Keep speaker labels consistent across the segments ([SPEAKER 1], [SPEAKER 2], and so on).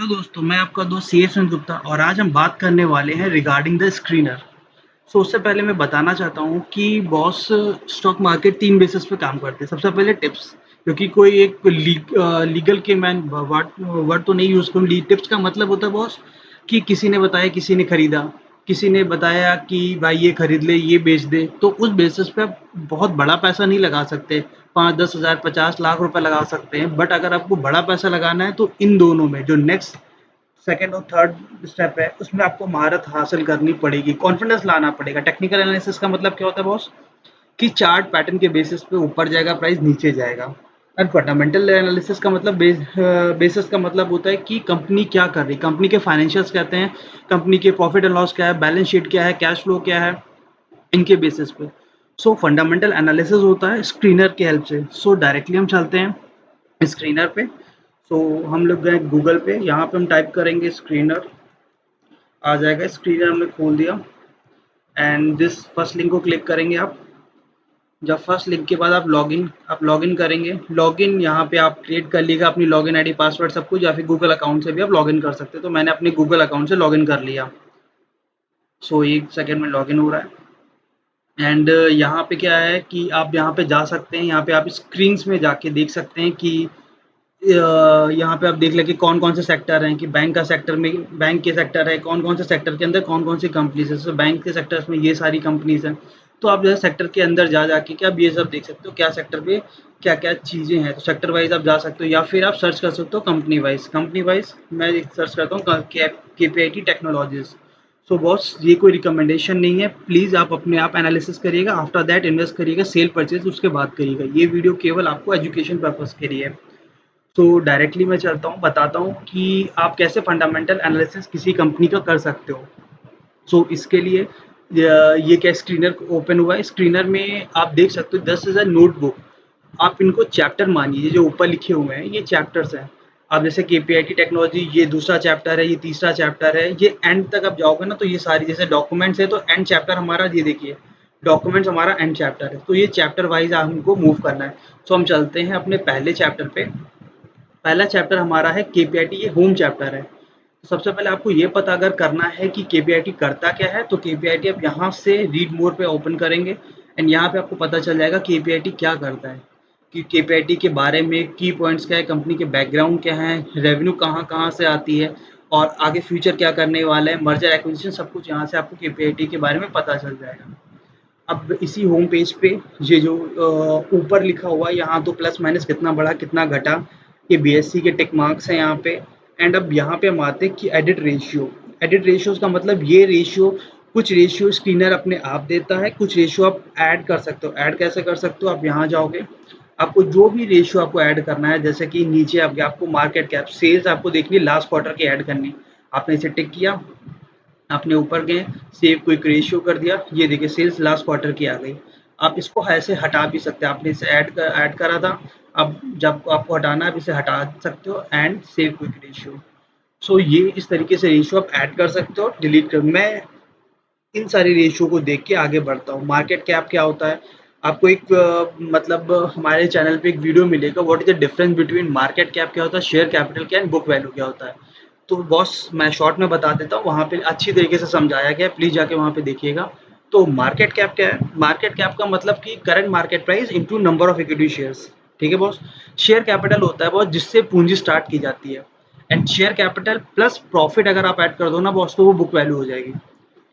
[SPEAKER 1] Hello दोस्तों, मैं आपका दोस्त सी एस गुप्ता और आज हम बात करने वाले हैं रिगार्डिंग द स्क्रीनर। उससे पहले मैं बताना चाहता हूँ कि बॉस स्टॉक मार्केट 3 बेसिस पे काम करते हैं। सबसे पहले टिप्स, क्योंकि कोई एक लीगल के मैं वर्ड वर्ड तो नहीं यूज़ करूँ। टिप्स का मतलब होता है बॉस कि किसी ने बताया, किसी ने खरीदा, किसी ने बताया कि भाई ये खरीद ले, ये बेच दे, तो उस बेसिस पे आप बहुत बड़ा पैसा नहीं लगा सकते। 5-10 हज़ार 50 लाख रुपए लगा सकते हैं, बट अगर आपको बड़ा पैसा लगाना है तो इन दोनों में जो नेक्स्ट सेकंड और थर्ड स्टेप है उसमें आपको महारत हासिल करनी पड़ेगी, कॉन्फिडेंस लाना पड़ेगा। टेक्निकल एनालिसिस का मतलब क्या होता है बॉस, कि चार्ट पैटर्न के बेसिस पे ऊपर जाएगा प्राइस, नीचे जाएगा। और फंडामेंटल एनालिसिस का मतलब बेसिस का मतलब होता है कि कंपनी क्या कर रही है, कंपनी के फाइनेंशियल्स कहते हैं, कंपनी के प्रॉफिट एंड लॉस क्या है, बैलेंस शीट क्या है, कैश फ्लो क्या है, इनके बेसिस पे। सो फंडामेंटल एनालिसिस होता है स्क्रीनर की हेल्प से। सो डायरेक्टली हम चलते हैं स्क्रीनर पे। सो हम लोग गए गूगल पे, यहाँ पे हम टाइप करेंगे स्क्रीनर, आ जाएगा। स्क्रीनर हमने खोल दिया एंड दिस फर्स्ट लिंक को क्लिक करेंगे आप। जब फर्स्ट लिंक के बाद आप लॉगिन करेंगे। लॉगिन यहाँ पे आप क्रिएट कर लीजिएगा अपनी लॉगिन आईडी पासवर्ड सब कुछ, या फिर गूगल अकाउंट से भी आप लॉगिन कर सकते हो। तो मैंने अपने गूगल अकाउंट से लॉगिन कर लिया। सो एक सेकेंड में लॉगिन हो रहा है। एंड यहाँ पे क्या है कि आप यहाँ पे जा सकते हैं, यहाँ पे आप स्क्रीन्स में जाके देख सकते हैं कि यहाँ पे आप देख लें कि कौन-कौन से सेक्टर हैं, कि बैंक का सेक्टर में बैंक के सेक्टर है, कौन-कौन से सेक्टर के अंदर कौन-कौन सी कंपनीज़ है। जैसे बैंक के सेक्टर्स में ये सारी कंपनीज़ हैं। तो आप जो है सेक्टर के अंदर जा के आप ये सब देख सकते हो, क्या सेक्टर पे क्या-क्या चीज़ें हैं। तो सेक्टर वाइज़ आप जा सकते हो, या फिर आप सर्च कर सकते हो कंपनी वाइज़। कंपनी वाइज़ मैं एक सर्च करता हूँ क के केपीआईटी टेक्नोलॉजीज़। सो बॉस ये कोई रिकमेंडेशन नहीं है, प्लीज़ आप अपने आप एनालिसिस करिएगा, आफ्टर दैट इन्वेस्ट करिएगा, सेल परचेज़ उसके बाद करिएगा। ये वीडियो केवल आपको एजुकेशन पर्पज़ के लिए है। तो डायरेक्टली मैं चलता हूँ, बताता हूँ कि आप कैसे फंडामेंटल एनालिसिस किसी कंपनी का कर सकते हो। सो इसके लिए ये क्या स्क्रीनर ओपन हुआ है। स्क्रीनर में आप देख सकते हो 10,000 नोटबुक। आप इनको चैप्टर मानिए, ये जो ऊपर लिखे हुए हैं ये चैप्टर्स हैं। आप जैसे केपीआईटी टेक्नोलॉजी ये दूसरा चैप्टर है, ये तीसरा चैप्टर है, ये एंड तक आप जाओगे ना तो ये सारी जैसे डॉक्यूमेंट्स है तो एंड चैप्टर हमारा ये देखिए, डॉक्यूमेंट्स हमारा एंड चैप्टर है। तो ये चैप्टर वाइज हमको मूव करना है। सो हम चलते हैं अपने पहले चैप्टर पे। पहला चैप्टर हमारा है केपीआईटी, ये होम चैप्टर है। तो सबसे पहले आपको ये पता अगर करना है कि केपीआईटी करता क्या है, तो केपीआईटी आप यहाँ से रीड मोर पे ओपन करेंगे एंड यहाँ पे आपको पता चल जाएगा केपीआईटी क्या करता है, कि केपीआईटी के बारे में की पॉइंट्स क्या है, कंपनी के बैकग्राउंड क्या है, रेवेन्यू कहाँ-कहाँ से आती है और आगे फ्यूचर क्या करने वाला है, मर्जर एक्विजिशन सब कुछ यहाँ से आपको केपीआईटी के बारे में पता चल जाएगा। अब इसी होम पेज पे ये जो ऊपर लिखा हुआ है यहाँ तो प्लस माइनस कितना बढ़ा कितना घटा, ये बीएससी के टिक मार्क्स हैं यहाँ पे। एंड अब यहाँ पे हम आते हैं कि एडिट रेशियो। एडिट रेशियोज का मतलब ये रेशियो, कुछ रेशियो स्क्रीनर अपने आप देता है, कुछ रेशियो आप ऐड कर सकते हो। ऐड कैसे कर सकते हो, आप यहाँ जाओगे, आपको जो भी रेशियो आपको ऐड करना है, जैसे कि नीचे आपको मार्केट कैप सेल्स आपको देखनी है लास्ट क्वार्टर की ऐड करनी, आपने इसे टिक किया, आपने ऊपर गए सेव क्विक रेशियो कर दिया, ये देखिए सेल्स लास्ट क्वार्टर की आ गई। आप इसको ऐसे हटा भी सकते हैं, आपने इसे ऐड करा था, अब जब आपको हटाना है आप इसे हटा सकते हो एंड सेव क्विक रेशियो। सो ये इस तरीके से रेशियो आप ऐड कर सकते हो, डिलीट कर। मैं इन सारी रेशियो को देख के आगे बढ़ता हूँ। मार्केट कैप क्या होता है, आपको एक मतलब हमारे चैनल पे एक वीडियो मिलेगा, what is the difference between market cap क्या होता है, शेयर कैपिटल क्या एंड बुक वैल्यू क्या होता है। तो बॉस मैं शॉर्ट में बता देता हूँ, वहाँ पे अच्छी तरीके से समझाया गया है, प्लीज़ जाके वहाँ पे देखिएगा। तो मार्केट कैप क्या है, मार्केट कैप का मतलब कि current market price into number of equity shares. ठीक है बॉस। शेयर कैपिटल होता है बॉस जिससे पूंजी स्टार्ट की जाती है, and share capital plus profit अगर आप ऐड कर दो ना बॉस तो वो बुक वैल्यू हो जाएगी।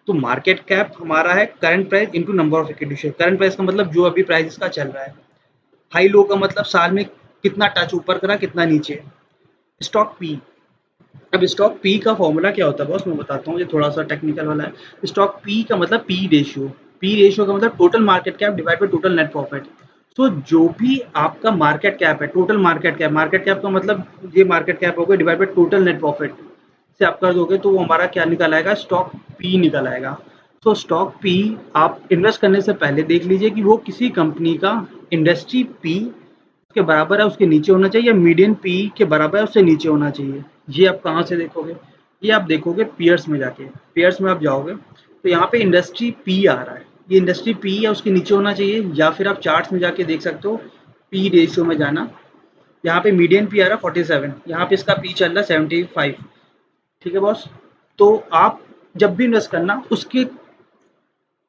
[SPEAKER 1] तो मार्केट कैप हमारा है current price into number of equity share. Current price का मतलब जो अभी प्राइस इसका चल रहा है। हाई लो का मतलब साल में कितना टच ऊपर करा कितना नीचे। स्टॉक पी, अब स्टॉक पी का फॉर्मूला क्या होता है बॉस, मैं बताता हूँ, ये थोड़ा सा टेक्निकल वाला है। स्टॉक पी का मतलब पी रेशियो। पी रेशियो का मतलब total market cap divide by total net profit. तो जो भी आपका मार्केट कैप है, टोटल मार्केट कैप का मतलब ये मार्केट कैप होगा divide by total net profit से आप कर दोगे तो वो हमारा क्या निकल आएगा, स्टॉक पी निकल आएगा। तो स्टॉक पी आप इन्वेस्ट करने से पहले देख लीजिए कि वो किसी कंपनी का इंडस्ट्री पी के बराबर है, उसके नीचे होना चाहिए, या मीडियन पी के बराबर है उससे नीचे होना चाहिए। ये आप कहाँ से देखोगे, ये आप देखोगे पीयर्स में जाके। पीयर्स में आप जाओगे तो यहाँ पे इंडस्ट्री पी आ रहा है, ये इंडस्ट्री पी या उसके नीचे होना चाहिए, या फिर आप चार्ट्स में जाके देख सकते हो, पी रेशियो में जाना। यहाँ पे मीडियन पी आ रहा है 47, यहाँ पे इसका पी चल रहा है 75। ठीक है बॉस। तो आप जब भी इन्वेस्ट करना उसके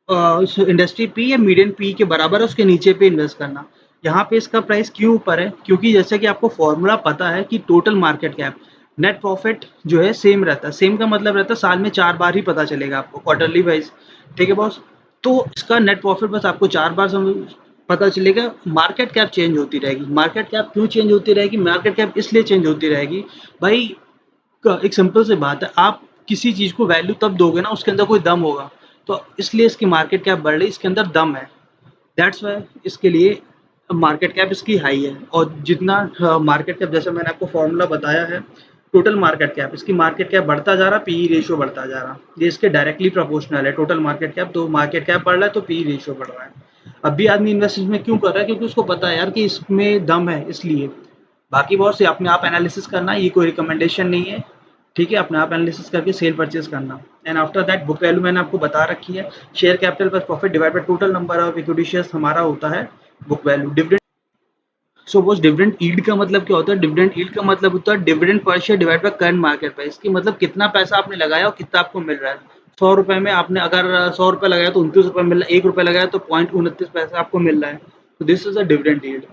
[SPEAKER 1] उस इंडस्ट्री पी या मीडियन पी के बराबर है उसके नीचे पे इन्वेस्ट करना। यहाँ पे इसका प्राइस क्यों ऊपर है, क्योंकि जैसे कि आपको फॉर्मूला पता है कि total market cap net profit जो है सेम रहता है। सेम का मतलब रहता है साल में 4 बार ही पता चलेगा आपको क्वार्टरली वाइज। ठीक है बॉस। तो इसका नेट प्रॉफिट बस आपको 4 बार पता चलेगा। मार्केट कैप चेंज होती रहेगी। मार्केट कैप क्यों चेंज होती रहेगी? मार्केट कैप इसलिए चेंज होती रहेगी भाई, एक सिंपल सी बात है, आप किसी चीज़ को वैल्यू तब दोगे ना उसके अंदर कोई दम होगा। तो इसलिए इसकी मार्केट कैप बढ़ रही, इसके अंदर दम है। दैट्स वाई इसके लिए मार्केट कैप इसकी हाई है। और जितना मार्केट कैप, जैसे मैंने आपको फॉर्मूला बताया है, टोटल मार्केट कैप, इसकी मार्केट कैप बढ़ता जा रहा, पीई रेशियो बढ़ता जा रहा। ये इसके डायरेक्टली प्रोपोर्शनल है। टोटल मार्केट कैप, तो मार्केट कैप बढ़ रहा है तो पीई रेशियो बढ़ रहा है। अब भी आदमी इन्वेस्ट इसमें क्यों कर रहा है? क्योंकि उसको पता है यार कि इसमें दम है, इसलिए। बाकी बहुत से अपने आप एनालिसिस करना, ये कोई रिकमेंडेशन नहीं है। ठीक है, अपने आप एनालिसिस करके सेल परचेज करना। And after that book value मैंने आपको बता रखी है। Share capital plus profit divide by total number of equity shares हमारा होता है book value. Dividend, so boss dividend yield का मतलब क्या होता है? डिविडेंड यील्ड का मतलब होता है dividend per share divide by current market price. की मतलब कितना पैसा आपने लगाया और कितना आपको मिल रहा है। 100 रुपए में आपने अगर 100 रुपए लगाया तो 29 रुपए मिल रहा है। 1 रुपए लगाया तो 0.29 पैसा आपको मिल रहा है। तो this is a dividend yield.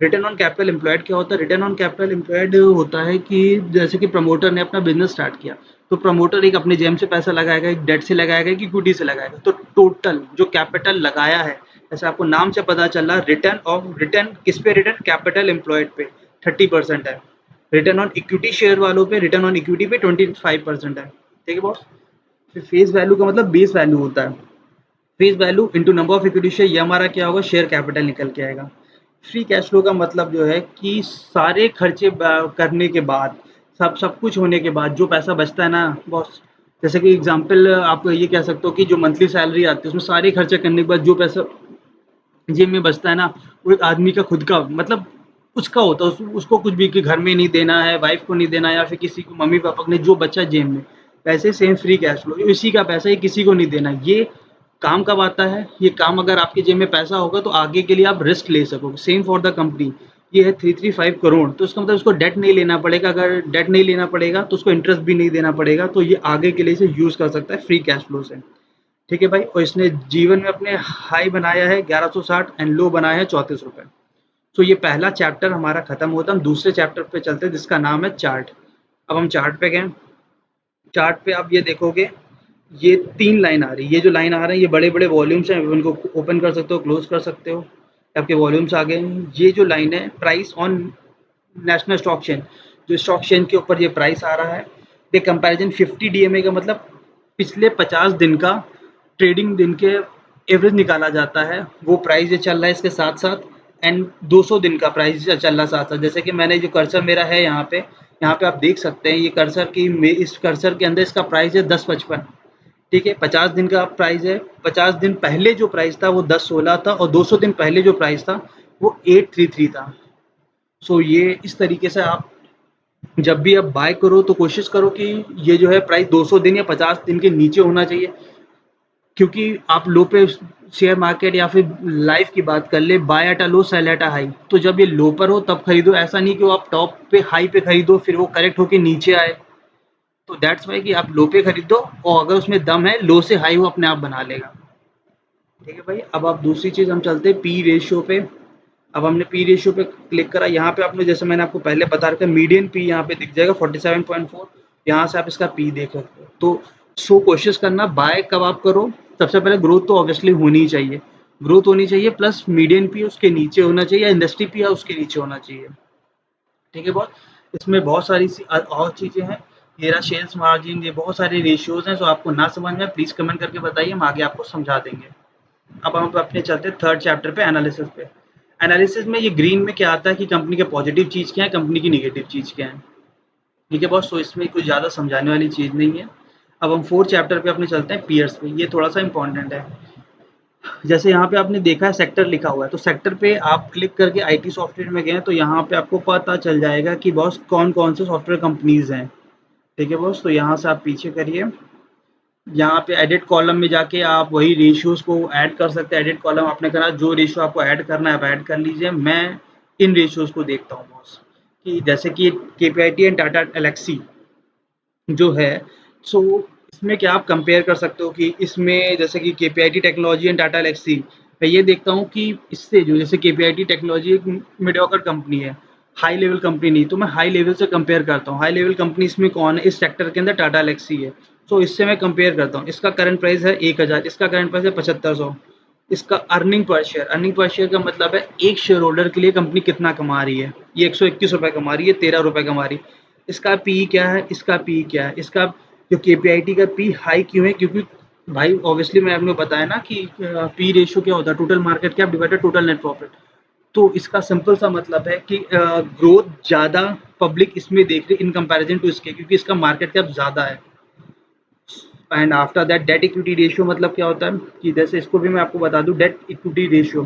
[SPEAKER 1] Return on capital employed क्या होता है? रिटर्न ऑन कैपिटल एम्प्लॉयड होता है कि जैसे कि प्रमोटर ने अपना बिजनेस स्टार्ट किया, तो प्रमोटर एक अपने जेब से पैसा लगाएगा, एक डेट से लगाएगा, एक इक्विटी से लगाएगा। तो टोटल जो कैपिटल लगाया है, जैसे आपको नाम से पता चल रहा, रिटर्न किस पे? रिटर्न कैपिटल एम्प्लॉयड पे 30% है। रिटर्न ऑन इक्विटी शेयर वालों पे, रिटर्न ऑन इक्विटी पे 25% है। ठीक है बॉस। फिर फेस वैल्यू का मतलब बेस वैल्यू होता है। Face value into number of equity share, ये हमारा क्या होगा? शेयर कैपिटल निकल के आएगा। फ्री कैश फ्लो का मतलब जो है कि सारे खर्चे करने के बाद, सब कुछ होने के बाद जो पैसा बचता है ना बॉस, जैसे कि एग्जांपल आप ये कह सकते हो कि जो मंथली सैलरी आती है उसमें सारे खर्चे करने के बाद जो पैसा जेब में बचता है ना, वो एक आदमी का खुद का मतलब उसका होता है। उसको कुछ भी कि घर में नहीं देना है, वाइफ को नहीं देना है, या फिर किसी को मम्मी पापा को नहीं, जो बचा जेब में। वैसे सेम फ्री कैश फ्लो, इसी का पैसा, ये किसी को नहीं देना। ये काम कब आता है? ये काम अगर आपके जेब में पैसा होगा तो आगे के लिए आप रिस्क ले सकोगे। Same for the company. ये है 335 करोड़, तो इसका मतलब उसको डेट नहीं लेना पड़ेगा। अगर डेट नहीं लेना पड़ेगा तो उसको इंटरेस्ट भी नहीं देना पड़ेगा। तो ये आगे के लिए इसे यूज कर सकता है फ्री कैश फ्लो से। ठीक है भाई। और इसने जीवन में अपने हाई बनाया है 1160 एंड लो बनाया है 34 रुपए। तो ये पहला चैप्टर हमारा खत्म होता है। हम दूसरे चैप्टर पे चलते हैं जिसका नाम है चार्ट। अब हम चार्ट पे गए। चार्ट पे आप ये देखोगे, ये 3 लाइन आ रही है। ये जो लाइन आ रहा है ये बड़े बड़े वॉल्यूम्स हैं, उनको ओपन कर सकते हो, क्लोज कर सकते हो, आपके वॉल्यूम्स आ गए। ये जो लाइन है price on national stock chain, जो स्टॉक चेन के ऊपर ये प्राइस आ रहा है। ये कंपैरिजन 50 डीएमए का मतलब पिछले 50 दिन का ट्रेडिंग दिन के एवरेज निकाला जाता है। वो प्राइस ये चल रहा है इसके साथ साथ। एंड 200 दिन का प्राइस चल रहा है साथ साथ। जैसे कि मैंने जो कर्सर मेरा है यहाँ पे आप देख सकते हैं, ये कर्सर की इस कर्सर के अंदर इसका प्राइस है 10.55। ठीक है, 50 दिन का प्राइस है। 50 दिन पहले जो प्राइस था वो 10.16 था, और 200 दिन पहले जो प्राइस था वो 833 था। सो ये इस तरीके से आप जब भी आप बाय करो तो कोशिश करो कि ये जो है प्राइस 200 दिन या 50 दिन के नीचे होना चाहिए। क्योंकि आप लो पे शेयर मार्केट या फिर लाइफ की बात कर ले, buy at a low sell at a high. तो जब ये लो पर हो तब खरीदो, ऐसा नहीं कि वो आप टॉप पे हाई पे खरीदो फिर वो करेक्ट होके नीचे आए। तो दैट्स वाई कि आप लो पे खरीदो, और अगर उसमें दम है लो से हाई वो अपने आप बना लेगा। ठीक है भाई। अब आप दूसरी चीज़ हम चलते हैं पी रेशियो पे। अब हमने पी रेशियो पे क्लिक करा। यहाँ पे आपने, जैसे मैंने आपको पहले बता रखा है, मीडियन पी यहाँ पे दिख जाएगा 47.4। यहाँ से आप इसका पी देख सकते हो। तो कोशिश करना बाय कब आप करो, सबसे पहले ग्रोथ तो ऑब्वियसली होनी ही चाहिए। ग्रोथ होनी चाहिए प्लस मीडियन पी उसके नीचे होना चाहिए, या इंडस्ट्री पी या उसके नीचे होना चाहिए। ठीक है बॉस। इसमें बहुत सारी और चीज़ें हैं। ये रहा सेल्स मार्जिन, ये बहुत सारे रेशियोज हैं। जो आपको ना समझ में प्लीज़ कमेंट करके बताइए, हम आगे आपको समझा देंगे। अब हम अपने चलते हैं थर्ड चैप्टर पे, एनालिसिस पे। एनालिसिस में ये ग्रीन में क्या आता है कि कंपनी के पॉजिटिव चीज़ क्या है, कंपनी की नेगेटिव चीज़ क्या है। ठीक है बॉस। तो इसमें कुछ ज़्यादा समझाने वाली चीज़ नहीं है। अब हम फोर्थ चैप्टर पे अपने चलते हैं, पीयर्स पे। ये थोड़ा सा इंपॉर्टेंट है। जैसे यहाँ पे आपने देखा है सेक्टर लिखा हुआ है, तो सेक्टर पे आप क्लिक करके आईटी सॉफ्टवेयर में गए तो यहाँ पे आपको पता चल जाएगा कि बॉस कौन कौन से सॉफ्टवेयर कंपनीज हैं। ठीक है बॉस। तो यहाँ से आप पीछे करिए। यहाँ पे एडिट कॉलम में जाके आप वही रेशियोज को ऐड कर सकते हैं। एडिट कॉलम आपने करा, जो रेशियो आपको ऐड करना है आप ऐड कर लीजिए। मैं इन रेशियोज को देखता हूँ बॉस, कि जैसे कि केपीआईटी एंड टाटा एलेक्सी, जो है, सो इसमें क्या आप कंपेयर कर सकते हो कि इसमें जैसे कि KPIT technology and Tata Elxsi, मैं ये देखता हूँ कि इससे जो जैसे केपीआईटी टेक्नोलॉजी एक मीडियोकर कंपनी है, हाई लेवल कंपनी नहीं, तो मैं हाई लेवल से कंपेयर करता हूँ। हाई लेवल कंपनी इसमें कौन है, इस सेक्टर के अंदर टाटा एल्क्सी है। सो इससे मैं कंपेयर करता हूँ, इसका करंट प्राइस है 1000, इसका करंट प्राइस है 7500। इसका अर्निंग पर शेयर का मतलब है एक शेयर होल्डर के लिए कंपनी कितना कमा रही है। ये 121 रुपए कमा रही है, 13 रुपए कमा रही है। इसका पी क्या है, इसका पी क्या है, इसका जो केपीआईटी का पी हाई क्यों है, क्योंकि भाई ऑब्वियसली मैं आपने बताया ना कि पी रेशियो क्या होता है, total market cap divided total net profit. तो इसका सिंपल सा मतलब है कि ग्रोथ ज़्यादा पब्लिक इसमें देख रही इन कंपैरिजन टू इसके, क्योंकि इसका मार्केट कैप ज़्यादा है। And after that debt equity ratio मतलब क्या होता है कि जैसे इसको भी मैं आपको बता दूं, डेट इक्विटी रेशियो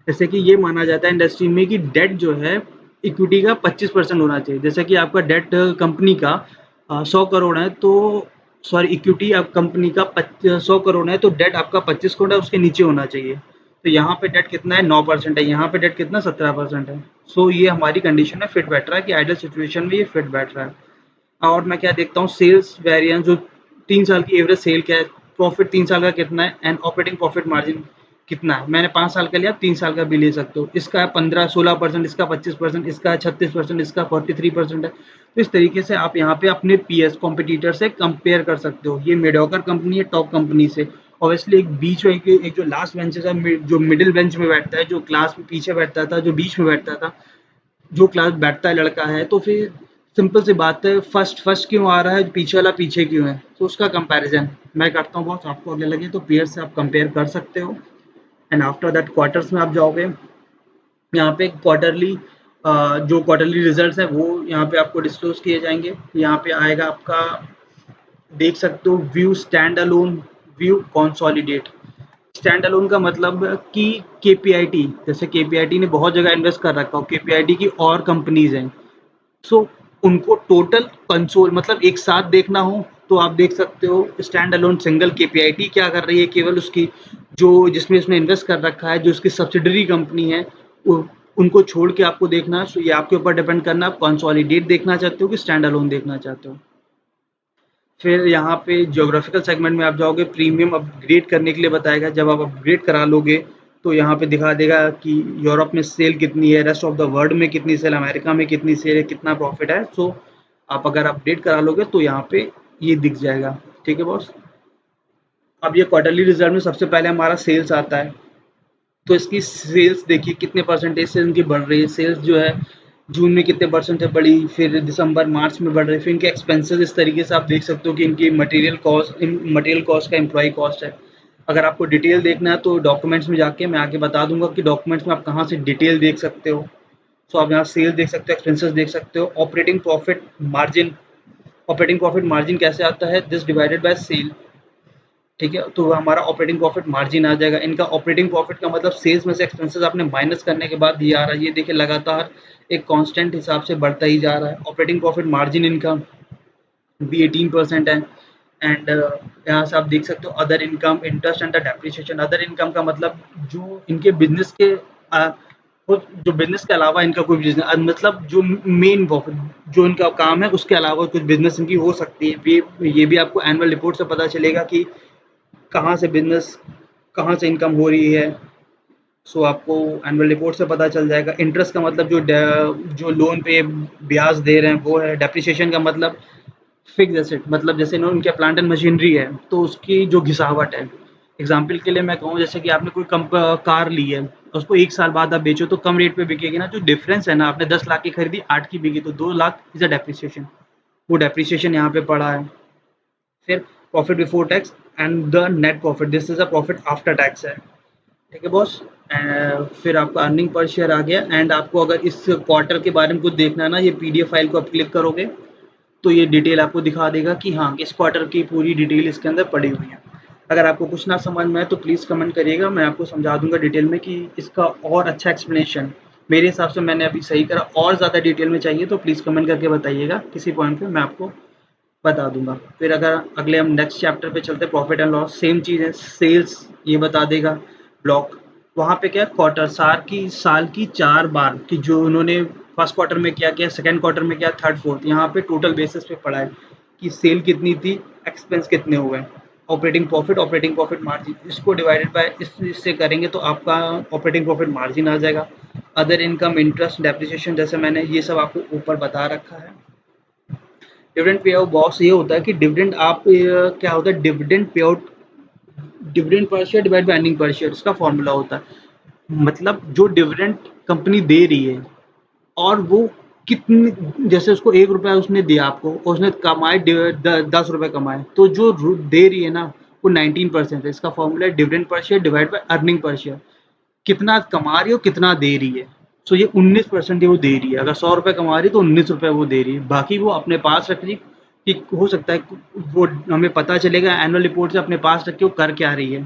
[SPEAKER 1] जैसे कि ये माना जाता है इंडस्ट्री में कि डेट जो है इक्विटी का 25% होना चाहिए। जैसे कि आपका डेट कंपनी का 100 करोड़ है, तो सॉरी इक्विटी आप कंपनी का 100 करोड़ है, तो डेट आपका 25 करोड़ है, उसके नीचे होना चाहिए। तो यहाँ पे डेट कितना है, 9% है, यहाँ पे डेट कितना 17% है। सो ये हमारी कंडीशन में फिट बैठ रहा है कि आइडल सिचुएशन में ये फिट बैठ रहा है। और मैं क्या देखता हूँ, सेल्स वेरिएंस जो 3 साल की एवरेज सेल क्या है, प्रॉफिट 3 साल का कितना है, एंड ऑपरेटिंग प्रॉफिट मार्जिन कितना है। मैंने 5 साल का लिया, 3 साल का भी ले सकते हो। इसका है 15-16%, इसका 25%, इसका है 36%, इसका 43% है। तो इस तरीके से आप यहाँ पे अपने पीएस कॉम्पिटिटर से कंपेयर कर सकते हो। ये मेडियोकर कंपनी है टॉप कंपनी से। ऑब्वियसली एक बीच में एक जो लास्ट बेंचेस है, जो मिडिल बेंच में बैठता है, जो क्लास में पीछे बैठता था, जो बीच में बैठता था, जो क्लास बैठता है लड़का है, तो फिर सिंपल सी बात है, फर्स्ट फर्स्ट क्यों आ रहा है, पीछे वाला पीछे क्यों है। तो उसका कंपैरिजन मैं करता हूँ बॉस, आपको अगर लगे तो पीयर से आप कंपेयर कर सकते हो। एंड आफ्टर दैट क्वार्टर्स में आप जाओगे, यहाँ पे क्वार्टरली जो क्वार्टरली रिजल्ट्स हैं वो यहाँ पे आपको डिस्क्लोज किए जाएंगे। यहाँ पे आएगा आपका, देख सकते हो, view stand alone, view consolidate. Stand alone का मतलब कि केपीआईटी, जैसे केपीआईटी ने बहुत जगह इन्वेस्ट कर रखा हो, केपीआईटी की और कंपनीज हैं, सो उनको टोटल कंसोल मतलब एक साथ देखना हो तो आप देख सकते हो स्टैंड अलोन सिंगल केपीआईटी क्या कर रही है, केवल उसकी जो जिसमें उसने इन्वेस्ट कर रखा है, जो उसकी सब्सिडरी कंपनी है, उनको छोड़ के आपको देखना है। सो ये आपके ऊपर डिपेंड करना, आप कंसोलिडेट देखना चाहते हो कि स्टैंड अलोन देखना चाहते हो। फिर यहाँ पे ज्योग्राफिकल सेगमेंट में आप जाओगे, प्रीमियम अपग्रेड करने के लिए बताएगा। जब आप अपग्रेड करा लोगे तो यहाँ पे दिखा देगा कि यूरोप में सेल कितनी है, रेस्ट ऑफ द वर्ल्ड में कितनी सेल, अमेरिका में कितनी सेल है, कितना प्रॉफिट है। सो आप अगर अपडेट करा लोगे तो यहाँ पे ये दिख जाएगा। ठीक है बॉस। अब ये क्वार्टरली रिजल्ट में सबसे पहले हमारा सेल्स आता है, तो इसकी सेल्स देखिए कितने परसेंटेज से इनकी बढ़ रही है। सेल्स जो है जून में कितने परसेंट है बढ़ी, फिर दिसंबर मार्च में बढ़ रही है। फिर इनके एक्सपेंसेस इस तरीके से आप देख सकते हो कि इनकी मटेरियल कॉस्ट का एम्प्लॉय कॉस्ट है। अगर आपको डिटेल देखना है तो डॉक्यूमेंट्स में जाके मैं आगे बता दूंगा कि डॉक्यूमेंट्स में आप कहाँ से डिटेल देख सकते हो। सो आप यहाँ सेल देख सकते हो, एक्सपेंसेस देख सकते हो, ऑपरेटिंग प्रॉफिट मार्जिन कैसे आता है, दिस डिवाइडेड बाय सेल। ठीक है, तो हमारा ऑपरेटिंग प्रॉफिट मार्जिन आ जाएगा। इनका ऑपरेटिंग प्रॉफिट का मतलब सेल्स में से एक्सपेंसेस आपने माइनस करने के बाद ये आ रहा है। ये देखिए लगातार एक कांस्टेंट हिसाब से बढ़ता ही जा रहा है। ऑपरेटिंग प्रॉफिट मार्जिन इनका भी 18% है। एंड यहाँ से आप देख सकते हो other income, interest and depreciation. Other income का मतलब जो इनके बिजनेस के जो बिजनेस के अलावा इनका कोई बिजनेस मतलब जो मेन प्रॉफिट जो इनका काम है उसके अलावा कुछ बिजनेस इनकी हो सकती है। ये भी आपको एनुअल रिपोर्ट से पता चलेगा कि कहाँ से बिजनेस, कहाँ से इनकम हो रही है। सो आपको एनुअल रिपोर्ट से पता चल जाएगा। इंटरेस्ट का मतलब जो लोन पे ब्याज दे रहे हैं वो है। डेप्रिसिएशन का मतलब फिक्स एसेट, मतलब जैसे इन्होंने उनके प्लांट एंड मशीनरी है तो उसकी जो घिसावट है। एग्जाम्पल के लिए मैं कहूँ, जैसे कि आपने कोई कार ली है, उसको 1 साल बाद आप बेचो तो कम रेट पे बिकेगी ना। जो डिफरेंस है ना, आपने 10 लाख की खरीदी 8 की बिकी तो 2 लाख इज अ डेप्रिसिएशन। वो डेप्रिसिएशन यहाँ पे पड़ा है। फिर profit before tax and the net profit, this is a profit after tax है। ठीक है बॉस। फिर आपका अर्निंग पर शेयर आ गया। एंड आपको अगर इस क्वार्टर के बारे में कुछ देखना है ना, ये पीडीएफ फाइल को आप क्लिक करोगे तो ये डिटेल आपको दिखा देगा कि हाँ इस क्वार्टर की पूरी डिटेल इसके अंदर पड़ी हुई है। अगर आपको कुछ ना समझ में आए तो प्लीज़ कमेंट करिएगा, मैं आपको समझा दूंगा डिटेल में कि इसका और अच्छा एक्सप्लेनेशन मेरे हिसाब से मैंने अभी सही करा। और ज़्यादा डिटेल में चाहिए तो प्लीज़ कमेंट करके बताइएगा, किसी पॉइंट पे मैं आपको बता दूंगा। फिर अगर अगले हम नेक्स्ट चैप्टर पे चलते हैं, प्रॉफिट एंड लॉस, सेम चीज़ है। सेल्स ये बता देगा ब्लॉक, वहाँ पे क्या क्वार्टर साल की 4 बार कि जो उन्होंने फर्स्ट क्वार्टर में क्या किया, सेकंड क्वार्टर में क्या, थर्ड फोर्थ, यहाँ पे टोटल बेसिस पे पड़ा है। कि सेल कितनी थी, एक्सपेंस कितने हुए, ऑपरेटिंग प्रॉफिट मार्जिन, इसको डिवाइडेड बाय इससे करेंगे तो आपका ऑपरेटिंग प्रॉफिट मार्जिन आ जाएगा। अदर इनकम, इंटरेस्ट, डेप्रिसिएशन, जैसे मैंने ये सब आपको ऊपर बता रखा है। डिविडेंड पे आउट बॉस ये होता है कि डिविडेंड आप क्या होता है, dividend pay out, dividend per share divide by earning per share, इसका फॉर्मूला होता है। मतलब जो डिविडेंड कंपनी दे रही है और वो कितनी, जैसे उसको 1 रुपया उसने दिया आपको और उसने कमाए 10 रुपए कमाए, तो जो दे रही है ना वो 19% है। इसका फॉर्मूला है dividend per share divide by earning per share. कितना कमा रही हो, कितना दे रही है। सो ये 19% वो दे रही है। अगर 100 रुपए कमा रही है तो 19 रुपए वो दे रही है, बाकी वो अपने पास रख रही, कि हो सकता है वो हमें पता चलेगा एनुअल रिपोर्ट से अपने पास रख के वो कर क्या रही है।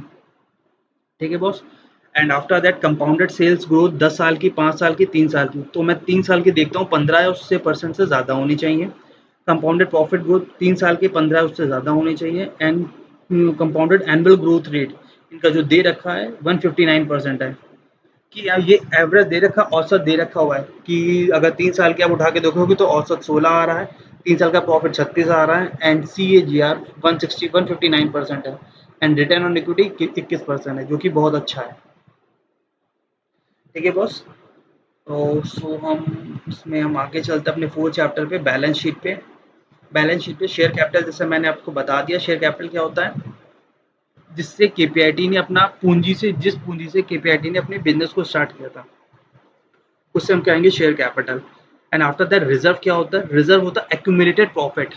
[SPEAKER 1] ठीक है boss. And after that compounded sales growth 10 साल की, 5 साल की, 3 साल की, तो मैं 3 साल की देखता हूँ, 15 या उससे परसेंट से ज़्यादा होनी चाहिए। कंपाउंडेड प्रॉफिट ग्रोथ 3 साल की 15 उससे ज़्यादा होनी चाहिए। And compounded annual growth rate इनका जो दे रखा है 159% है, कि यार ये एवरेज दे रखा, औसत दे रखा हुआ है कि अगर 3 साल की आप उठा के देखोगे तो औसत 16 आ रहा है, 3 साल का प्रॉफिट 36 आ रहा है, एंड CAGR 159% है, एंड रिटर्न ऑन इक्विटी 21% है, जो कि बहुत अच्छा है। ठीक है बॉस। तो हम इसमें हम आगे चलते हैं अपने 4th चैप्टर पे, बैलेंस शीट पे। बैलेंस शीट पे शेयर कैपिटल, जैसे मैंने आपको बता दिया शेयर कैपिटल क्या होता है, जिससे केपीआईटी ने अपना पूंजी से, जिस पूंजी से केपीआईटी ने अपने बिजनेस को स्टार्ट किया था, उससे हम कहेंगे share capital. And after that reserve क्या होता है, रिजर्व होता है एक्यूमुलेटेड प्रॉफिट।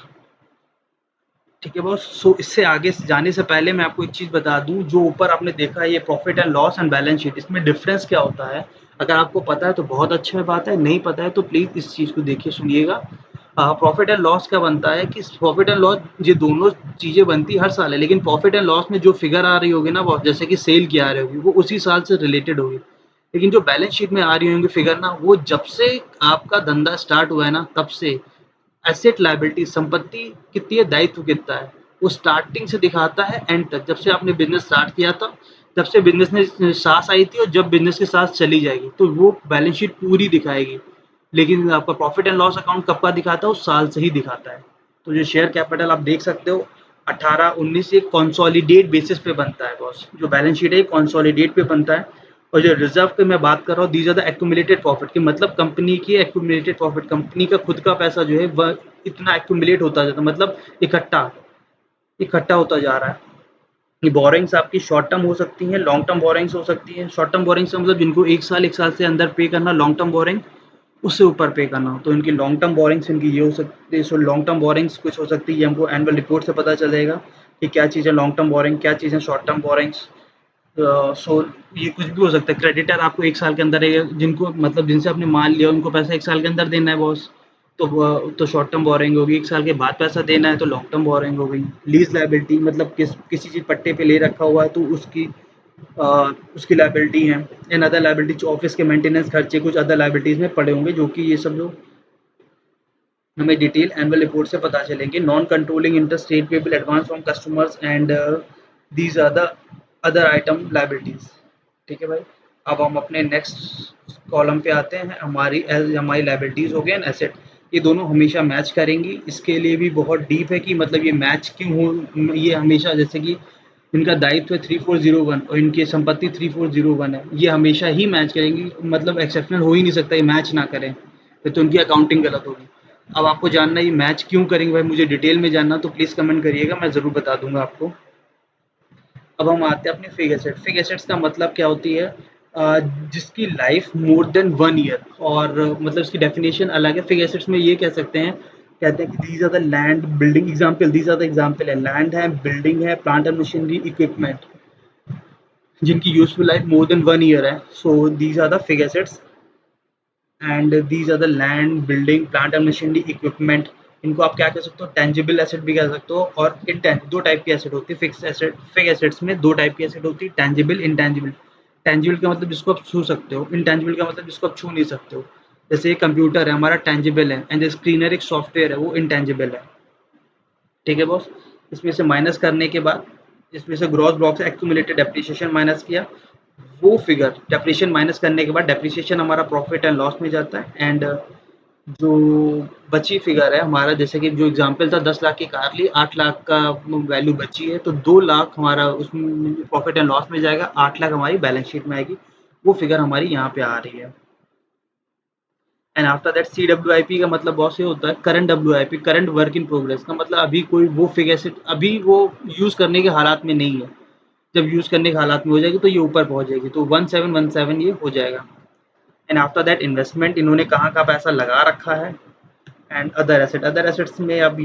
[SPEAKER 1] ठीक है बॉस। सो इससे आगे जाने से पहले मैं आपको एक चीज बता दूं, जो ऊपर आपने देखा है ये profit and loss and balance sheet, इसमें डिफरेंस क्या होता है। अगर आपको पता है तो बहुत अच्छी बात है, नहीं पता है तो प्लीज इस चीज को देखिए, सुनिएगा। प्रॉफिट एंड लॉस क्या बनता है कि प्रॉफिट एंड लॉस, ये दोनों चीजें बनती हर साल है, लेकिन प्रॉफिट एंड लॉस में जो फिगर आ रही होगी ना, वो जैसे कि सेल की आ रही होगी, वो उसी साल से रिलेटेड होगी। लेकिन जो बैलेंस शीट में आ रही होंगी फिगर ना, वो जब से आपका धंधा स्टार्ट हुआ है ना, तब से एसेट लायबिलिटी, संपत्ति कितनी है, दायित्व कितना है, वो स्टार्टिंग से दिखाता है एंड तक, जब से आपने बिजनेस स्टार्ट किया था, जब से बिजनेस में सांस आई थी और जब बिजनेस के साथ चली जाएगी, तो वो बैलेंस शीट पूरी दिखाएगी। लेकिन आपका प्रॉफिट एंड लॉस अकाउंट कब का दिखाता है, उस साल से ही दिखाता है। तो जो शेयर कैपिटल आप देख सकते हो 18-19 एक कॉन्सोलिडेट बेसिस पे बनता है बॉस, जो बैलेंस शीट है कॉन्सोलिडेट पे बनता है। और जो रिजर्व की मैं बात कर रहा हूँ, these are the accumulated profit, की मतलब कंपनी की एक्यूमुलेटेड प्रॉफिट, कंपनी का खुद का पैसा जो है वह इतना एक्यूमुलेट होता जाता है, मतलब इकट्ठा इकट्ठा होता जा रहा है। ये बोरिंग्स आपकी शॉर्ट टर्म हो सकती हैं, लॉन्ग टर्म बोरिंग्स हो सकती है। शॉर्ट टर्म बोरिंग्स का मतलब जिनको 1 साल से अंदर पे करना, लॉन्ग टर्म बोरिंग उससे ऊपर पे करना हो, तो इनकी लॉन्ग टर्म बोरिंग्स इनकी ये हो सकती है। सो लॉन्ग टर्म बोरिंग्स कुछ हो सकती है, ये हमको एनुअल रिपोर्ट से पता चलेगा कि क्या चीज़ है लॉन्ग टर्म बोरिंग, क्या चीज़ है शॉर्ट टर्म बोरिंग्स। सो ये कुछ भी हो सकता है। क्रेडिटर आपको 1 साल के अंदर जिनको मतलब जिनसे आपने माल लिया उनको पैसा 1 साल के अंदर देना है बॉस, तो शॉर्ट टर्म बोरिंग होगी। 1 साल के बाद पैसा देना है तो लॉन्ग टर्म बोरिंग हो गई। लीज लाइबिलिटी मतलब किसी चीज़ पट्टे पे ले रखा हुआ है तो उसकी लाइबिलिटी है। एंड अदर लाइबिलिटी जो ऑफिस के मेंटेनेंस खर्चे कुछ अदर लाइबिलिटीज में पड़े होंगे, जो कि ये सब जो हमें डिटेल एनुअल रिपोर्ट से पता चलेंगे। Non controlling interest rate payable advance from customers and these are the other item liabilities. ठीक है भाई। अब हम अपने नेक्स्ट कॉलम पे आते हैं। हमारी लाइबिलिटीज हो गए एंड एसेट, ये दोनों हमेशा मैच करेंगी। इसके लिए भी बहुत डीप है कि मतलब ये मैच क्यों हो, ये हमेशा, जैसे कि इनका दायित्व है 3401 और इनकी संपत्ति 3401 है, ये हमेशा ही मैच करेंगी, मतलब एक्सेप्शनल हो ही नहीं सकता ये मैच ना करें, तो इनकी अकाउंटिंग गलत होगी। अब आपको जानना है ये मैच क्यों करेंगे भाई, मुझे डिटेल में जानना, तो प्लीज़ कमेंट करिएगा, मैं ज़रूर बता दूंगा आपको। अब हम आते हैं अपने फिक्स एसेट। फिक्स एसेट्स का मतलब क्या होती है, जिसकी लाइफ मोर देन 1 ईयर, और मतलब इसकी डेफिनेशन अलग है। फिक्स एसेट्स में ये कह सकते हैं, कहते हैं कि these are the land building example, these are the example है, लैंड है, बिल्डिंग है, प्लांट एंड मशीनरी, इक्विपमेंट, जिनकी useful life more than 1 year है। So these are the fix assets and these are the land building plant and machinery equipment. इनको आप क्या कह सकते हो, टेंजिबल एसेट भी कह सकते हो, और दो टाइप की एसेट होती है फिक्स एसेट। फिक्स एसेट्स में दो टाइप की एसेट होती है, टेंजिबल, इंटेंजिबल। टेंजिबल का मतलब जिसको आप छू सकते हो, इंटेंजिबल का मतलब जिसको आप छू नहीं सकते हो। जैसे कंप्यूटर है हमारा टेंजिबल है, एंड स्क्रीनर एक सॉफ्टवेयर है वो इंटेंजिबल है। ठीक है बॉस। इसमें से माइनस करने के बाद, इसमें से ग्रॉस ब्लॉक से एक्यूमुलेटेड डेप्रिसिएशन माइनस किया, वो फिगर डेप्रिसिएशन माइनस करने के बाद, डेप्रिसिएशन हमारा प्रॉफिट एंड लॉस में जाता है, एंड जो बची फिगर है हमारा, जैसे कि जो एग्जांपल था 10 लाख की कार ली, 8 लाख का वैल्यू बची है, तो 2 लाख हमारा उसमें प्रॉफिट एंड लॉस में जाएगा, 8 लाख हमारी बैलेंस शीट में आएगी। वो फिगर हमारी यहाँ पे आ रही है। एंड आफ्टर दैट CWIP का मतलब बहुत से होता है current WIP, current work in progress का मतलब अभी कोई वो फिगर से अभी वो यूज़ करने के हालात में नहीं है। जब यूज़ करने के हालात में हो जाएगी तो ये ऊपर पहुँच जाएगी, तो 1717 ये हो जाएगा। एंड आफ्टर दैट इन्वेस्टमेंट, इन्होंने कहाँ-कहाँ पैसा लगा रखा है। एंड अदर एसेट्स में अब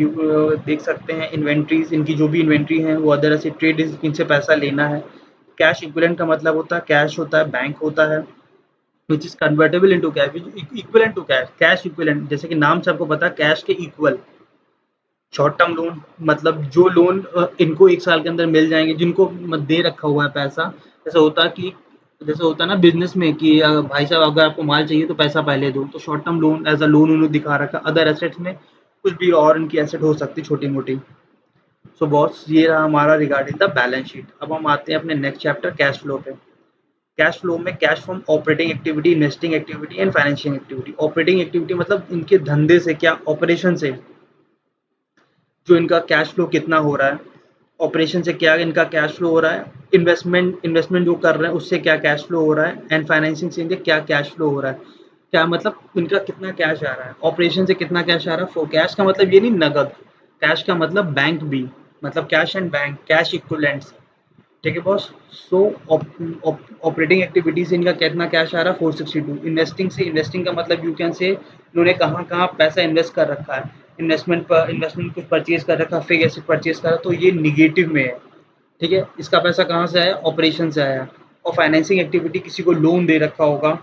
[SPEAKER 1] देख सकते हैं इन्वेंट्रीज, इनकी जो भी इन्वेंट्री है वो अदर एसेट, ट्रेड, इनसे पैसा लेना है। कैश इक्विवेलेंट का मतलब होता है कैश होता है, बैंक होता है, which is convertible into cash, equivalent to cash, cash equivalent, जैसे कि नाम से आपको पता है कैश के इक्वल। शॉर्ट टर्म लोन मतलब जो लोन इनको 1 साल के अंदर मिल जाएंगे, जिनको दे रखा हुआ है पैसा। जैसे होता है कि जैसे होता है ना बिजनेस में कि भाई साहब अगर आपको माल चाहिए तो पैसा पहले दो, तो short term loan as a loan उन्होंने दिखा रखा। अदर एसेट्स में कुछ भी और इनकी एसेट हो सकती छोटी मोटी। सो बॉस ये रहा हमारा रिगार्डिंग द बैलेंस शीट। अब हम आते हैं अपने नेक्स्ट चैप्टर कैश फ्लो पे। कैश फ्लो में cash from operating activity, investing activity and financial activity. Operating activity मतलब इनके धंधे से, क्या ऑपरेशन से जो इनका कैश फ्लो कितना हो रहा है, ऑपरेशन से क्या इनका कैश फ्लो हो रहा है, इन्वेस्टमेंट जो कर रहे हैं उससे क्या कैश फ्लो हो रहा है, एंड फाइनेंसिंग से इनके क्या कैश फ्लो हो रहा है। क्या मतलब इनका कितना कैश आ रहा है, ऑपरेशन से कितना कैश आ रहा है। कैश का मतलब ये नहीं नगद, कैश का मतलब बैंक भी, मतलब cash and bank, cash equivalents. ठीक है बॉस। सो ऑपरेटिंग एक्टिविटी से इनका कितना कैश आ रहा है 462। इन्वेस्टिंग से, इन्वेस्टिंग का मतलब यू कैन से इन्होंने कहाँ कहाँ पैसा इन्वेस्ट कर रखा है। इन्वेस्टमेंट कुछ परचेज कर रखा है, फिक्स एसेट परचेज कर रहा है, तो ये निगेटिव में है। ठीक है, इसका पैसा कहाँ से आया, ऑपरेशन से आया। और फाइनेंसिंग एक्टिविटी किसी को लोन दे रखा होगा,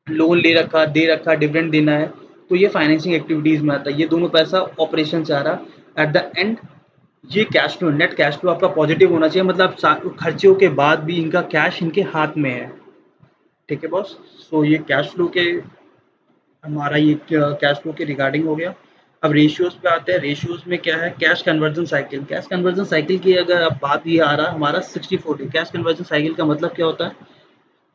[SPEAKER 1] लोन ले रखा, दे रखा, डिविडेंड देना है, तो ये फाइनेंसिंग एक्टिविटीज में आता है। ये दोनों पैसा ऑपरेशन से आ रहा। एट द एंड ये cash flow, net cash flow आपका पॉजिटिव होना चाहिए, मतलब खर्चों के बाद भी इनका कैश इनके हाथ में है। ठीक है बॉस। सो ये कैश फ्लो के, हमारा ये कैश फ्लो के रिगार्डिंग हो गया। अब रेशियोज पे आते हैं। रेशियोज में क्या है, cash conversion cycle. Cash conversion cycle की अगर अब बात, ये आ रहा है हमारा 60-40। कैश कन्वर्जन साइकिल का मतलब क्या होता है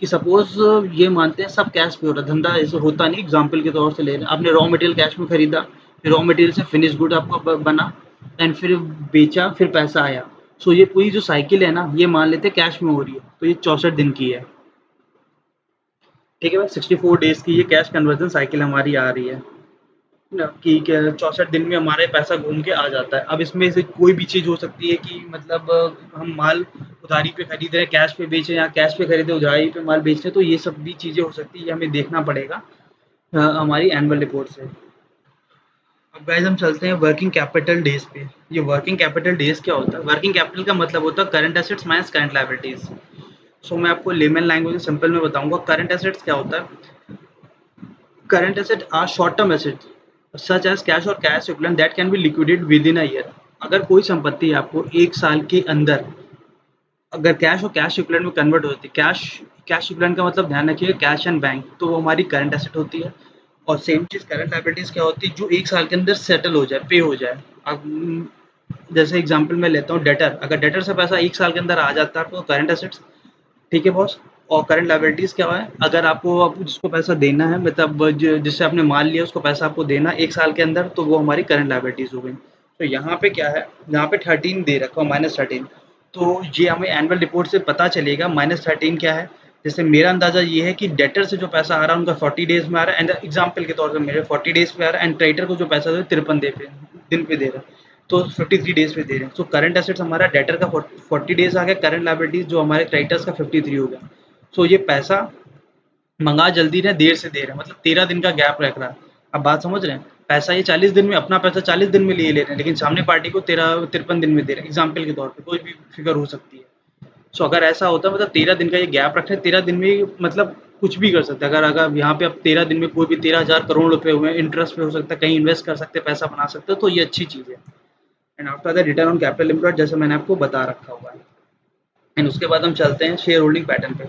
[SPEAKER 1] कि सपोज ये मानते हैं सब कैश पे हो रहा है, धंधा ऐसे होता नहीं, एग्जाम्पल के तौर से ले रहे हैं, आपने रॉ मटेरियल कैश में खरीदा, फिर रॉ मटेरियल से फिनिश गुड आपका बना, एंड फिर बेचा, फिर पैसा आया। सो ये पूरी जो साइकिल है ना, ये मान लेते हैं कैश में हो रही है, तो ये 64 दिन की है। ठीक है भाई, 64 डेज की ये कैश कन्वर्जन साइकिल हमारी आ रही है ना, कि 64 दिन में हमारे पैसा घूम के आ जाता है। अब इसमें से कोई भी चीज़ हो सकती है कि मतलब हम माल उधारी पे खरीद रहे हैं, कैश पे बेच रहे हैं, या कैश पे खरीदे उधारी पे माल बेच रहे हैं, तो ये सब भी चीज़ें हो सकती है, ये हमें देखना पड़ेगा हमारी एनुअल रिपोर्ट से। अब गाइस हम चलते हैं वर्किंग कैपिटल डेज पे। ये वर्किंग कैपिटल डेज क्या होता है, वर्किंग कैपिटल का मतलब होता है current assets minus current liabilities. So मैं आपको लेमन लैंग्वेज में सिंपल में बताऊंगा। करंट एसेट्स क्या होता है, current asset are short term assets such as cash or cash equivalent that can be liquidated within a year। अगर कोई संपत्ति आपको 1 साल के अंदर अगर कैश और कैश इक्विवेलेंट में कन्वर्ट हो जाती है, कैश कैश इक्विवेलेंट का मतलब ध्यान रखिए कैश एंड बैंक, तो वो हमारी करंट एसेट होती है। और सेम चीज करंट लायबिलिटीज क्या होती है, जो 1 साल के अंदर सेटल हो जाए, पे हो जाए। अब जैसे एग्जांपल मैं लेता हूँ डेटर, अगर डेटर से पैसा 1 साल के अंदर आ जाता है तो करंट एसेट्स। ठीक है बॉस। और करंट लायबिलिटीज क्या है, अगर आपको जिसको पैसा देना है, मतलब जिससे आपने माल लिया उसको पैसा आपको देना 1 साल के अंदर, तो वो हमारी करंट लायबिलिटीज हो गई। तो यहाँ पे क्या है, यहाँ पे 13 दे रखा हूँ, -13। तो ये हमें एनुअल रिपोर्ट से पता चलेगा -13 क्या है। जैसे मेरा अंदाजा ये है कि डेटर से जो पैसा आ रहा है उनका 40 डेज में आ रहा है, एंड एग्जाम्पल के तौर पर मेरे 40 डेज पे आ रहा है, एंड क्रेडिटर को जो पैसा 53 दिन पे दे रहा है, तो 53 डेज पे दे रहे हैं। सो करंट एसेट्स हमारा डेटर का 40 डेज आ गया, करंट लायबिलिटीज जो हमारे क्रेडिटर्स का 53 हो गया। सो ये पैसा मंगा जल्दी रहे, देर से दे रहे हैं, मतलब 13 दिन का गैप रख रहा है। अब बात समझ रहे हैं, पैसा ये 40 दिन में, अपना पैसा 40 दिन में ले रहे हैं, लेकिन सामने पार्टी को 53 दिन में दे रहे हैं, एग्जाम्पल के तौर पर कोई भी फिगर हो सकती है। सो अगर ऐसा होता है, मतलब 13 दिन का ये गैप रखे, 13 दिन में मतलब कुछ भी कर सकते हैं। अगर अगर यहाँ पे अब 13 दिन में कोई भी 13,000 करोड़ रुपए हुए, इंटरेस्ट पे हो सकता है, कहीं इन्वेस्ट कर सकते हैं, पैसा बना सकते हैं, तो ये अच्छी चीज़ है। And after the return on capital employed, जैसे मैंने आपको बता रखा हुआ है। एंड उसके बाद हम चलते हैं शेयर होल्डिंग पैटर्न पे।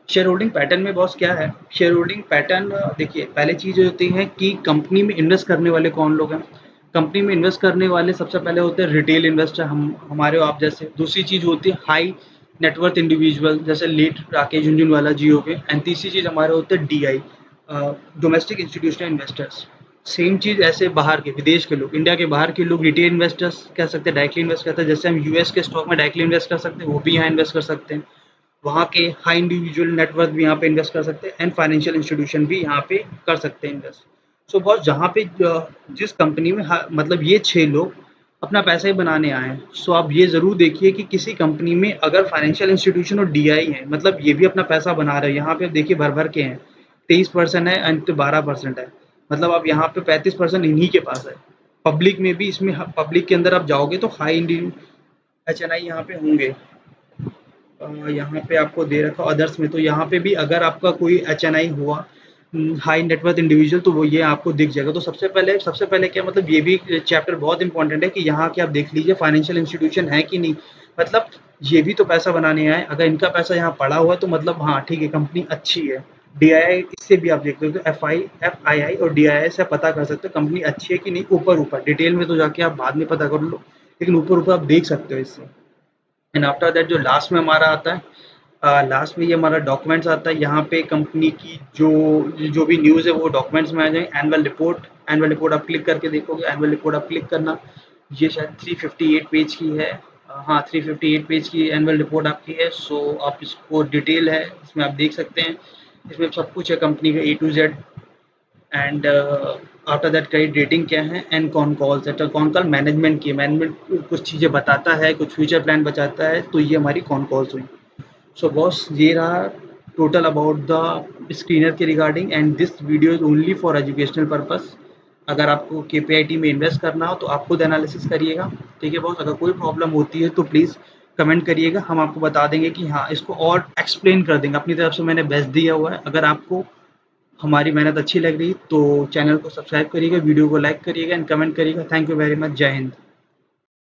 [SPEAKER 1] शेयर होल्डिंग पैटर्न में बॉस क्या है, शेयर होल्डिंग पैटर्न देखिए, पहले चीज़ होती है कि कंपनी में इन्वेस्ट करने वाले कौन लोग हैं। कंपनी में इन्वेस्ट करने वाले सबसे पहले होते हैं रिटेल इन्वेस्टर, हम हमारे आप जैसे। दूसरी चीज़ होती है हाई नेटवर्थ इंडिविजुअल, जैसे लेट राकेश झुनझुनवाला जी हो गए। एंड तीसरी चीज़ हमारे होते हैं DI, domestic institutional investors. Same चीज़ ऐसे बाहर के विदेश के लोग, इंडिया के बाहर के लोग रिटेल इन्वेस्टर्स कह सकते हैं, डायरेक्टली इन्वेस्ट करते हैं। जैसे हम यूएस के स्टॉक में डायरेक्टली इन्वेस्ट कर सकते हैं, वो भी यहाँ इन्वेस्ट कर सकते हैं। वहाँ के हाई इंडिविजुअल नेटवर्क भी यहाँ पे इन्वेस्ट कर सकते हैं एंड फाइनेंशियल इंस्टीट्यूशन भी यहाँ पे कर सकते हैं इन्वेस्ट। सो बॉस जहाँ पे जिस कंपनी में मतलब ये 6 लोग अपना पैसा ही बनाने आए हैं, सो आप ये ज़रूर देखिए कि किसी कंपनी में अगर फाइनेंशियल इंस्टीट्यूशन और डीआई है, मतलब ये भी अपना पैसा बना रहे हैं। यहाँ पे देखिए भर-भर के हैं, 23% है एंड 12% है। मतलब अब यहाँ पे 35% इन्हीं के पास है। पब्लिक में भी इसमें पब्लिक के अंदर आप जाओगे तो हाई इंडी एचएनआई यहाँ पे होंगे। यहाँ पे आपको दे रखा अदर्स में, तो यहाँ पे भी अगर आपका कोई एचएनआई हुआ हाई नेटवर्थ इंडिविजुअल, तो वो ये आपको दिख जाएगा। तो सबसे पहले क्या, मतलब ये भी चैप्टर बहुत इंपॉर्टेंट है कि यहाँ के आप देख लीजिए फाइनेंशियल इंस्टीट्यूशन है कि नहीं। मतलब ये भी तो पैसा बनाने आए, अगर इनका पैसा यहाँ पड़ा हुआ है तो मतलब हाँ ठीक है, कंपनी अच्छी है। डीआईआई इससे भी आप देख सकते हो, एफआईआई और डीआईआई से आप पता कर सकते हो कंपनी अच्छी है कि नहीं। ऊपर ऊपर डिटेल में तो जाके आप बाद में पता कर लो, लेकिन ऊपर ऊपर आप देख सकते हो इससे। एंड आफ्टर दैट जो लास्ट में हमारा आता है, लास्ट में ये हमारा डॉक्यूमेंट्स आता है। यहाँ पे कंपनी की जो जो भी न्यूज़ है वो डॉक्यूमेंट्स में आ जाए। एनुअल रिपोर्ट आप क्लिक करके देखोगे, एनुअल रिपोर्ट आप क्लिक करना, ये शायद 358 पेज की है। हाँ 358 पेज की एनुअल रिपोर्ट आपकी है। सो आप इसको डिटेल है, इसमें आप देख सकते हैं। इसमें सब कुछ है कंपनी का A to Z। And after that credit rating क्या है एंड कौन कॉल्स है, तो कौन कॉल मैनेजमेंट की, मैनेजमेंट कुछ चीज़ें बताता है, कुछ फ्यूचर प्लान बताता है, तो ये हमारी कौन कॉल्स हुई। सो बॉस ये रहा टोटल अबाउट द स्क्रीनर के regarding, and this video is only for educational purpose. अगर आपको KPIT में इन्वेस्ट करना हो तो आप खुद एनालिसिस करिएगा, ठीक है बॉस। अगर कोई प्रॉब्लम होती है तो प्लीज़ कमेंट करिएगा, हम आपको बता देंगे कि हाँ इसको और एक्सप्लेन कर देंगे। अपनी तरफ से मैंने बेस्ट दिया हुआ है। अगर आपको हमारी मेहनत अच्छी लग रही तो चैनल को सब्सक्राइब करिएगा, वीडियो को लाइक करिएगा एंड कमेंट करिएगा। Thank you very much. जय हिंद।